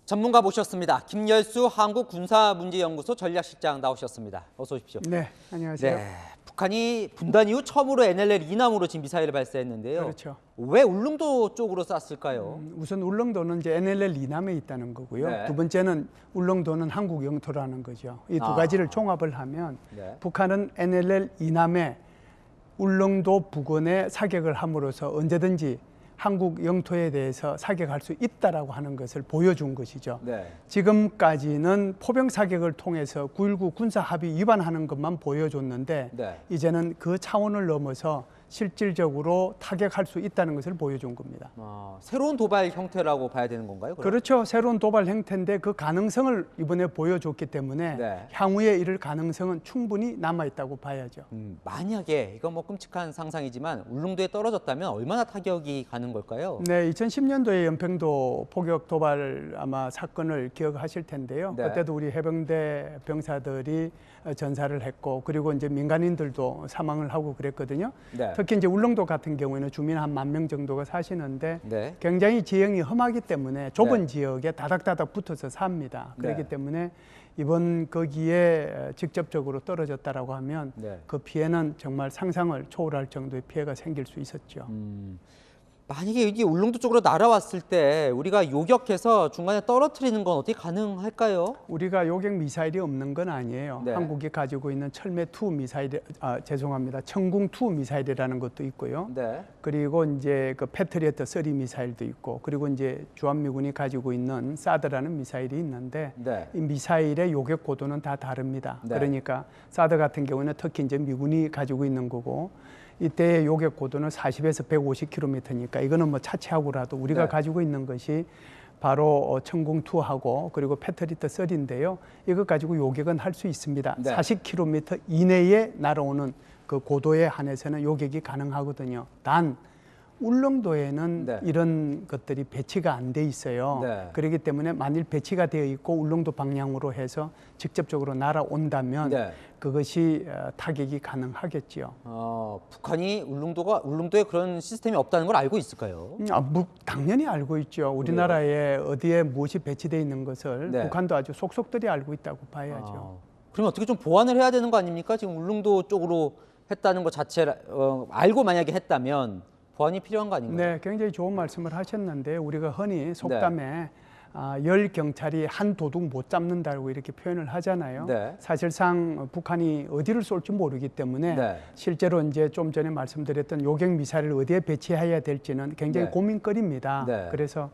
전문가 모셨습니다. 김열수 한국군사문제연구소 전략실장 나오셨습니다. 어서 오십시오. 네, 안녕하세요. 네, 북한이 분단 이후 처음으로 NLL 이남으로 지금 미사일을 발사했는데요. 그렇죠. 왜 울릉도 쪽으로 쐈을까요? 우선 울릉도는 이제 NLL 이남에 있다는 거고요. 네. 두 번째는 울릉도는 한국 영토라는 거죠. 이 두 가지를 종합을 하면 네. 북한은 NLL 이남에 울릉도 부근에 사격을 함으로써 언제든지 한국 영토에 대해서 사격할 수 있다라고 하는 것을 보여준 것이죠. 네. 지금까지는 포병 사격을 통해서 9.19 군사 합의 위반하는 것만 보여줬는데 네. 이제는 그 차원을 넘어서 실질적으로 타격할 수 있다는 것을 보여준 겁니다. 새로운 도발 형태라고 봐야 되는 건가요? 그럼? 그렇죠. 새로운 도발 형태인데 그 가능성을 이번에 보여줬기 때문에 네. 향후에 이를 가능성은 충분히 남아있다고 봐야죠. 만약에 이건 뭐 끔찍한 상상이지만 울릉도에 떨어졌다면 얼마나 타격이 가는 걸까요? 네, 2010년도에 연평도 포격 도발 아마 사건을 기억하실 텐데요. 네. 그때도 우리 해병대 병사들이 전사를 했고 그리고 이제 민간인들도 사망을 하고 그랬거든요. 네. 특히 이제 울릉도 같은 경우에는 주민 한 10,000명 정도가 사시는데 네. 굉장히 지형이 험하기 때문에 좁은 네. 지역에 다닥다닥 붙어서 삽니다. 그렇기 네. 때문에 이번 거기에 직접적으로 떨어졌다라고 하면 네. 그 피해는 정말 상상을 초월할 정도의 피해가 생길 수 있었죠. 만약에 이게 울릉도 쪽으로 날아왔을 때 우리가 요격해서 중간에 떨어뜨리는 건 어떻게 가능할까요? 우리가 요격 미사일이 없는 건 아니에요. 네. 한국이 가지고 있는 철매2 미사일, 죄송합니다. 천궁2 미사일이라는 것도 있고요. 네. 그리고 이제 그 패트리어트 3 미사일도 있고, 그리고 이제 주한미군이 가지고 있는 사드라는 미사일이 있는데, 네. 이 미사일의 요격 고도는 다 다릅니다. 네. 그러니까 사드 같은 경우는 특히 이제 미군이 가지고 있는 거고, 이때의 요격 고도는 40에서 150km니까 이거는 뭐 차치하고라도 우리가 네. 가지고 있는 것이 바로 천궁2하고 그리고 패트리어트 3인데요. 이거 가지고 요격은 할 수 있습니다. 네. 40km 이내에 날아오는 그 고도에 한해서는 요격이 가능하거든요. 단 울릉도에는 네. 이런 것들이 배치가 안 돼 있어요. 네. 그렇기 때문에 만일 배치가 되어 있고 울릉도 방향으로 해서 직접적으로 날아온다면 네. 그것이 타격이 가능하겠지요. 북한이 울릉도에 그런 시스템이 없다는 걸 알고 있을까요? 당연히 알고 있죠. 우리나라에 어디에 무엇이 배치되어 있는 것을 네. 북한도 아주 속속들이 알고 있다고 봐야죠. 그러면 어떻게 좀 보완을 해야 되는 거 아닙니까? 지금 울릉도 쪽으로 했다는 것 자체를 알고 만약에 했다면 보완이 필요한 거 아닌가요? 네, 굉장히 좋은 말씀을 하셨는데 우리가 흔히 속담에 열 경찰이 한 도둑 못 잡는다고 이렇게 표현을 하잖아요. 네. 사실상 북한이 어디를 쏠지 모르기 때문에 네. 실제로 이제 좀 전에 말씀드렸던 요격 미사일을 어디에 배치해야 될지는 굉장히 네. 고민거리입니다. 네. 그래서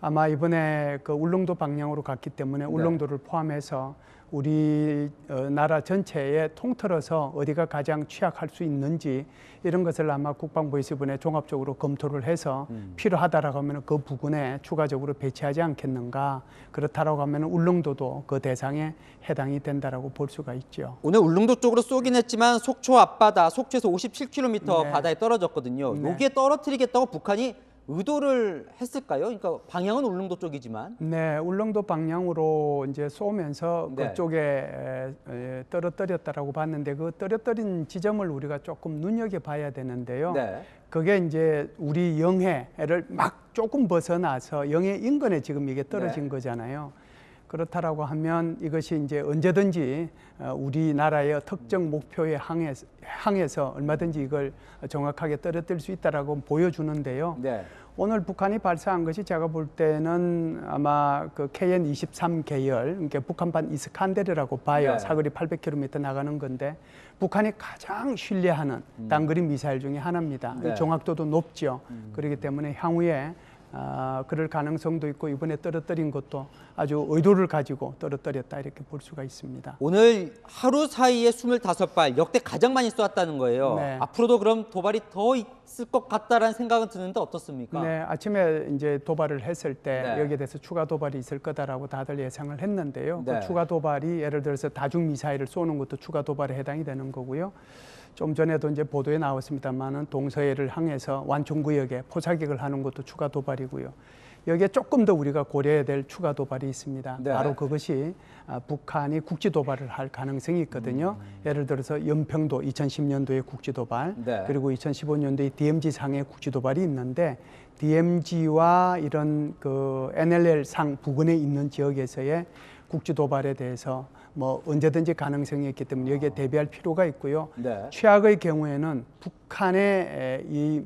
아마 이번에 그 울릉도 방향으로 갔기 때문에 울릉도를 포함해서 우리 나라 전체에 통틀어서 어디가 가장 취약할 수 있는지 이런 것을 아마 국방부에서 이번에 종합적으로 검토를 해서 필요하다라고 하면 그 부근에 추가적으로 배치하지 않겠는가. 그렇다라고 하면 울릉도도 그 대상에 해당이 된다라고 볼 수가 있죠. 오늘 울릉도 쪽으로 쏘긴 했지만 속초 앞바다, 속초에서 57km 네. 바다에 떨어졌거든요. 네. 여기에 떨어뜨리겠다고 북한이 의도를 했을까요? 그러니까 방향은 울릉도 쪽이지만. 네, 울릉도 방향으로 이제 쏘면서 네. 그쪽에 떨어뜨렸다라고 봤는데 그 떨어뜨린 지점을 우리가 조금 눈여겨봐야 되는데요. 네. 그게 이제 우리 영해를 막 조금 벗어나서 영해 인근에 지금 이게 떨어진 네. 거잖아요. 그렇다라고 하면 이것이 이제 언제든지 우리나라의 특정 목표에 향해서 얼마든지 이걸 정확하게 떨어뜨릴 수 있다라고 보여주는데요. 네. 오늘 북한이 발사한 것이 제가 볼 때는 아마 그 KN-23 계열, 그러니까 북한판 이스칸데르라고 봐요. 네. 사거리 800km 나가는 건데 북한이 가장 신뢰하는 단거리 미사일 중에 하나입니다. 네. 정확도도 높죠. 그렇기 때문에 향후에 그럴 가능성도 있고 이번에 떨어뜨린 것도 아주 의도를 가지고 떨어뜨렸다 이렇게 볼 수가 있습니다. 오늘 하루 사이에 25발, 역대 가장 많이 쏘았다는 거예요. 네. 앞으로도 그럼 도발이 더 있을 것 같다라는 생각은 드는데 어떻습니까? 네, 아침에 이제 도발을 했을 때 네. 여기에 대해서 추가 도발이 있을 거다라고 다들 예상을 했는데요. 네. 그 추가 도발이 예를 들어서 다중 미사일을 쏘는 것도 추가 도발에 해당이 되는 거고요. 좀 전에도 이제 보도에 나왔습니다만은 동서해를 향해서 완충구역에 포사격을 하는 것도 추가 도발이고요. 여기에 조금 더 우리가 고려해야 될 추가 도발이 있습니다. 네. 바로 그것이 북한이 국지 도발을 할 가능성이 있거든요. 예를 들어서 연평도 2010년도에 국지 도발, 네. 그리고 2015년도에 DMZ 상의 국지 도발이 있는데 DMZ와 이런 그 NLL 상 부근에 있는 지역에서의 국지 도발에 대해서 뭐 언제든지 가능성이 있기 때문에 여기에 대비할 필요가 있고요. 네. 최악의 경우에는 북한의 이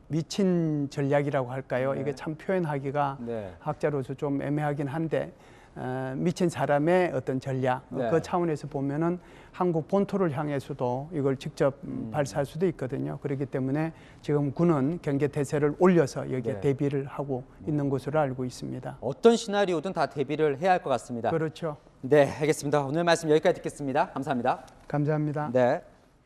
미친 전략이라고 할까요? 네. 이게 참 표현하기가 네. 학자로서 좀 애매하긴 한데 미친 사람의 어떤 전략 네. 그 차원에서 보면은 한국 본토를 향해서도 이걸 직접 발사할 수도 있거든요. 그렇기 때문에 지금 군은 경계 태세를 올려서 여기에 네. 대비를 하고 있는 것으로 알고 있습니다. 어떤 시나리오든 다 대비를 해야 할 것 같습니다. 그렇죠. 네, 알겠습니다. 오늘 말씀 여기까지 듣겠습니다. 감사합니다. 감사합니다. 네.